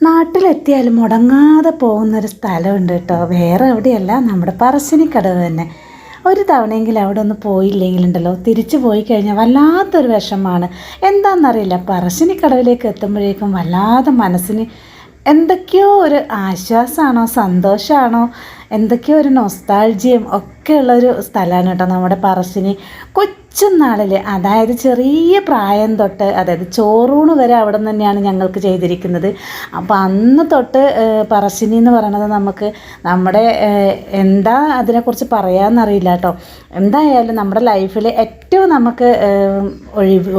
നാട്ടിലെത്തിയാൽ മുടങ്ങാതെ പോകുന്നൊരു സ്ഥലമുണ്ട് കേട്ടോ. വേറെ എവിടെയല്ല, നമ്മുടെ പറശ്ശിനിക്കടവ് തന്നെ. ഒരു തവണയെങ്കിലും അവിടെ ഒന്ന് പോയില്ലെങ്കിലുണ്ടല്ലോ, തിരിച്ചു പോയി കഴിഞ്ഞാൽ വല്ലാത്തൊരു വിഷമമാണ്. എന്താണെന്നറിയില്ല, പറശ്ശിനിക്കടവിലേക്ക് എത്തുമ്പോഴേക്കും വല്ലാതെ മനസ്സിന് എന്തൊക്കെയോ ഒരു ആശ്വാസമാണോ സന്തോഷമാണോ എന്തൊക്കെയോ ഒരു നൊസ്റ്റാൾജിയും ഒക്കെയുള്ളൊരു സ്ഥലമാണ് കേട്ടോ നമ്മുടെ പറശ്ശിനി. കൊച്ചുനാളിൽ, അതായത് ചെറിയ പ്രായം തൊട്ട്, അതായത് ചോറൂണ് വരെ അവിടെ നിന്ന് തന്നെയാണ് ഞങ്ങൾക്ക് ചെയ്തിരിക്കുന്നത്. അപ്പോൾ അന്ന് തൊട്ട് പറശ്ശിനി എന്ന് പറയണത് നമുക്ക് നമ്മുടെ എന്താ അതിനെക്കുറിച്ച് പറയാമെന്നറിയില്ല കേട്ടോ. എന്തായാലും നമ്മുടെ ലൈഫിൽ ഏറ്റവും നമുക്ക്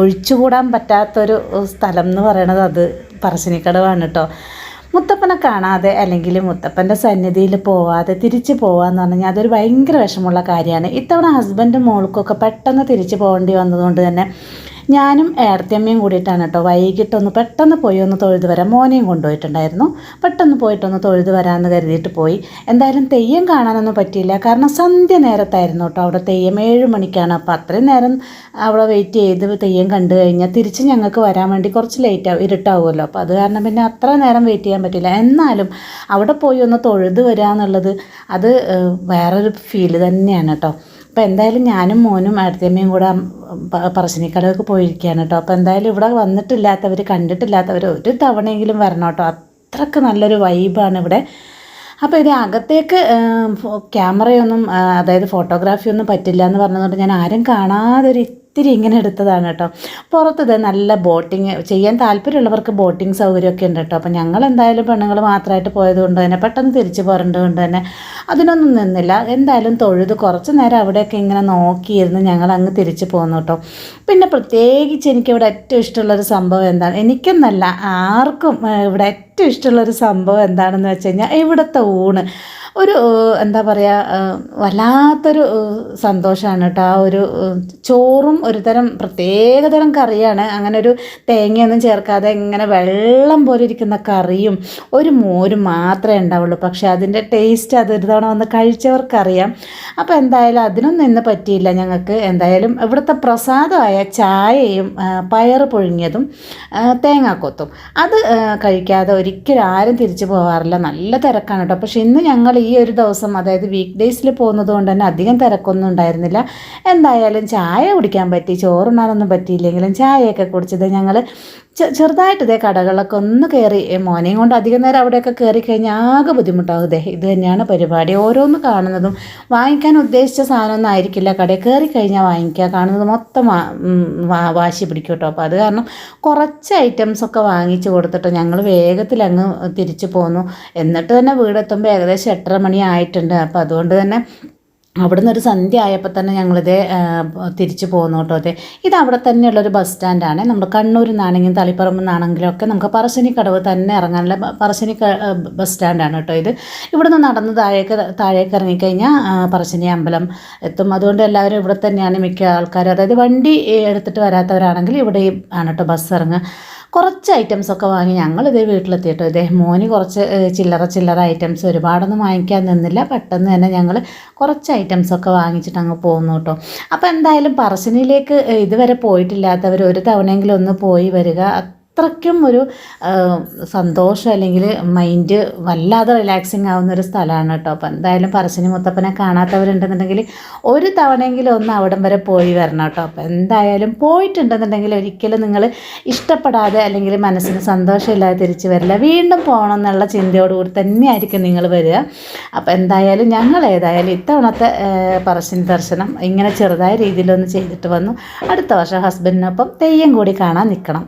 ഒഴിച്ചുകൂടാൻ പറ്റാത്തൊരു സ്ഥലം എന്ന് പറയണത് അത് പറശ്ശിനിക്കടവാണ് കേട്ടോ. മുത്തപ്പനെ കാണാതെ അല്ലെങ്കിൽ മുത്തപ്പൻ്റെ സന്നിധിയിൽ പോവാതെ തിരിച്ച് പോകാമെന്ന് പറഞ്ഞാൽ അതൊരു ഭയങ്കര വിഷമമുള്ള കാര്യമാണ്. ഇത്തവണ ഹസ്ബൻഡും മോൾക്കൊക്കെ പെട്ടെന്ന് തിരിച്ച് പോകേണ്ടി വന്നതുകൊണ്ട് തന്നെ ഞാനും ഏടത്തിയമ്മയും കൂടിയിട്ടാണ് കേട്ടോ വൈകിട്ടൊന്ന് പെട്ടെന്ന് പോയി ഒന്ന് തൊഴുത് വരാം. മോനെയും കൊണ്ടുപോയിട്ടുണ്ടായിരുന്നു. പെട്ടെന്ന് പോയിട്ടൊന്ന് തൊഴുത് വരാമെന്ന് കരുതിയിട്ട് പോയി. എന്തായാലും തെയ്യം കാണാനൊന്നും പറ്റിയില്ല, കാരണം സന്ധ്യ നേരത്തായിരുന്നു കേട്ടോ അവിടെ തെയ്യം. 7 മണിക്കാണ്. അപ്പോൾ അത്രയും നേരം അവിടെ വെയിറ്റ് ചെയ്ത് തെയ്യം കണ്ടു കഴിഞ്ഞാൽ തിരിച്ച് ഞങ്ങൾക്ക് വരാൻ വേണ്ടി കുറച്ച് ലേറ്റാവും, ഇരുട്ടാവുമല്ലോ. അപ്പോൾ അത് കാരണം പിന്നെ അത്ര നേരം വെയിറ്റ് ചെയ്യാൻ പറ്റില്ല. എന്നാലും അവിടെ പോയി ഒന്ന് തൊഴുത് വരിക എന്നുള്ളത് അത് വേറൊരു ഫീല് തന്നെയാണ് കേട്ടോ. അപ്പോൾ എന്തായാലും ഞാനും മോനും ഏടത്തിയമ്മയും കൂടെ പറശ്ശിനിക്കടവൊക്കെ പോയിരിക്കുകയാണ് കേട്ടോ. അപ്പോൾ എന്തായാലും ഇവിടെ വന്നിട്ടില്ലാത്തവർ, കണ്ടിട്ടില്ലാത്തവർ ഒരു തവണയെങ്കിലും വരണം കേട്ടോ. അത്രയ്ക്ക് നല്ലൊരു വൈബാണ് ഇവിടെ. അപ്പോൾ ഇത് അകത്തേക്ക് ക്യാമറയൊന്നും, അതായത് ഫോട്ടോഗ്രാഫിയൊന്നും പറ്റില്ല എന്ന് പറഞ്ഞതുകൊണ്ട് ഞാൻ ആരും കാണാതെ ഇത്തിരി ഇങ്ങനെ എടുത്തതാണ് കേട്ടോ. പുറത്തത് നല്ല ബോട്ടിങ് ചെയ്യാൻ താല്പര്യമുള്ളവർക്ക് ബോട്ടിങ് സൗകര്യമൊക്കെ ഉണ്ട് കേട്ടോ. അപ്പോൾ ഞങ്ങൾ എന്തായാലും പെണ്ണുങ്ങൾ മാത്രമായിട്ട് പോയതുകൊണ്ട് തന്നെ പെട്ടെന്ന് തിരിച്ച് പോരേണ്ടതുകൊണ്ട് തന്നെ അതിനൊന്നും നിന്നില്ല. എന്തായാലും തൊഴുത് കുറച്ച് നേരം അവിടെയൊക്കെ ഇങ്ങനെ നോക്കിയിരുന്ന് ഞങ്ങൾ അങ്ങ് തിരിച്ച് പോന്നു കേട്ടോ. പിന്നെ പ്രത്യേകിച്ച് എനിക്കിവിടെ ഏറ്റവും ഇഷ്ടമുള്ളൊരു സംഭവം എന്താണ്, എനിക്കെന്നല്ല ആർക്കും ഇവിടെ ഏറ്റവും ഇഷ്ടമുള്ളൊരു സംഭവം എന്താണെന്ന് വെച്ച് കഴിഞ്ഞാൽ ഇവിടുത്തെ ഊണ്. ഒരു എന്താ പറയുക, വല്ലാത്തൊരു സന്തോഷമാണ് കേട്ടോ. ആ ഒരു ചോറും ഒരു തരം പ്രത്യേകതരം കറിയാണ്. അങ്ങനെ ഒരു തേങ്ങയൊന്നും ചേർക്കാതെ ഇങ്ങനെ വെള്ളം പോലെ ഇരിക്കുന്ന കറിയും ഒരു മോരും മാത്രമേ ഉണ്ടാവുള്ളൂ. പക്ഷേ അതിൻ്റെ ടേസ്റ്റ് അതൊരു തവണ വന്ന് കഴിച്ചവർക്കറിയാം. അപ്പോൾ എന്തായാലും അതിനൊന്നും ഇന്ന് പറ്റിയില്ല ഞങ്ങൾക്ക്. എന്തായാലും ഇവിടുത്തെ പ്രസാദമായ ചായയും പയറ് പുഴുങ്ങിയതും തേങ്ങാക്കൊത്തും അത് കഴിക്കാതെ ഒരിക്കലും ആരും തിരിച്ചു പോകാറില്ല. നല്ല തിരക്കാണ് കേട്ടോ. പക്ഷേ ഇന്ന് ഞങ്ങൾ ഈ ഒരു ദിവസം, അതായത് വീക്ക് ഡേയ്സിൽ പോകുന്നത് കൊണ്ട് തന്നെ അധികം തിരക്കൊന്നും ഉണ്ടായിരുന്നില്ല. എന്തായാലും ചായ കുടിക്കാൻ പറ്റി, ചോറുണ്ണാനൊന്നും പറ്റിയില്ലെങ്കിലും ചായയൊക്കെ കുടിച്ചത് ഞങ്ങൾ ചെറുതായിട്ട് ഇതേ കടകളൊക്കെ ഒന്ന് കയറി. മോനെയും കൊണ്ട് അധികം നേരം അവിടെയൊക്കെ കയറി കഴിഞ്ഞാൽ ആകെ ബുദ്ധിമുട്ടാകും. ഇത് തന്നെയാണ് പരിപാടി. ഓരോന്ന് കാണുന്നതും വാങ്ങിക്കാൻ ഉദ്ദേശിച്ച സാധനമൊന്നും ആയിരിക്കില്ല കടയിൽ കയറി കഴിഞ്ഞാൽ വാങ്ങിക്കുക. കാണുന്നത് മൊത്തം വാശി പിടിക്കും കേട്ടോ. അപ്പോൾ അത് കാരണം കുറച്ച് ഐറ്റംസൊക്കെ വാങ്ങിച്ച് കൊടുത്തിട്ട് ഞങ്ങൾ വേഗത്തിൽ അങ്ങ് തിരിച്ചു പോന്നു. എന്നിട്ട് തന്നെ വീടെത്തുമ്പോൾ ഏകദേശം 8:30 മണി ആയിട്ടുണ്ട്. അപ്പോൾ അതുകൊണ്ട് തന്നെ അവിടുന്ന് ഒരു സന്ധ്യ ആയപ്പോൾ തന്നെ ഞങ്ങളിതേ തിരിച്ചു പോകുന്നു കേട്ടോ. ഇത് അവിടെ തന്നെയുള്ളൊരു ബസ് സ്റ്റാൻഡാണ്. നമ്മൾ കണ്ണൂരിൽ നിന്നാണെങ്കിലും തളിപ്പറമ്പിൽ നിന്നാണെങ്കിലും ഒക്കെ നമുക്ക് പറശ്ശിനിക്കടവ് തന്നെ ഇറങ്ങാനുള്ള പറശ്ശിനി ബസ് സ്റ്റാൻഡാണ് കേട്ടോ ഇത്. ഇവിടുന്ന് നടന്ന് താഴേക്ക് ഇറങ്ങിക്കഴിഞ്ഞാൽ പറശ്ശിനി അമ്പലം എത്തും. അതുകൊണ്ട് എല്ലാവരും ഇവിടെ തന്നെയാണ് മിക്ക ആൾക്കാരും. അതായത് വണ്ടി എടുത്തിട്ട് വരാത്തവരാണെങ്കിൽ ഇവിടെയും ആണ് കേട്ടോ ബസ് ഇറങ്ങുക. കുറച്ച് ഐറ്റംസൊക്കെ വാങ്ങി ഞങ്ങളിതേ വീട്ടിലെത്തിയിട്ടോ. മോന് കുറച്ച് ചില്ലറ ഐറ്റംസ്, ഒരുപാടൊന്നും വാങ്ങിക്കാൻ നിന്നില്ല. പെട്ടെന്ന് തന്നെ ഞങ്ങൾ കുറച്ച് ഐറ്റംസൊക്കെ വാങ്ങിച്ചിട്ട് അങ്ങ് പോകുന്നു കേട്ടോ. അപ്പോൾ എന്തായാലും പറശ്ശിനിയിലേക്ക് ഇതുവരെ പോയിട്ടില്ലാത്തവർ ഒരു തവണയെങ്കിലും ഒന്ന് പോയി വരിക. അത്രയ്ക്കും ഒരു സന്തോഷം, അല്ലെങ്കിൽ മൈൻഡ് വല്ലാതെ റിലാക്സിങ് ആവുന്നൊരു സ്ഥലമാണ് കേട്ടോ. അപ്പോൾ എന്തായാലും പറശ്ശിനി മുത്തപ്പനെ കാണാത്തവരുണ്ടെന്നുണ്ടെങ്കിൽ ഒരു തവണയെങ്കിലും ഒന്ന് അവിടം വരെ പോയി വരണം കേട്ടോ. അപ്പോൾ എന്തായാലും പോയിട്ടുണ്ടെന്നുണ്ടെങ്കിൽ ഒരിക്കലും നിങ്ങൾ ഇഷ്ടപ്പെടാതെ അല്ലെങ്കിൽ മനസ്സിന് സന്തോഷമില്ലാതെ തിരിച്ച് വരില്ല. വീണ്ടും പോകണം എന്നുള്ള ചിന്തയോടുകൂടി തന്നെയായിരിക്കും നിങ്ങൾ വരിക. അപ്പോൾ എന്തായാലും ഞങ്ങൾ ഏതായാലും ഇത്തവണത്തെ പറശ്ശിനി ദർശനം ഇങ്ങനെ ചെറുതായ രീതിയിലൊന്ന് ചെയ്തിട്ട് വന്നു. അടുത്ത വർഷം ഹസ്ബൻഡിനൊപ്പം തെയ്യം കൂടി കാണാൻ നിൽക്കണം.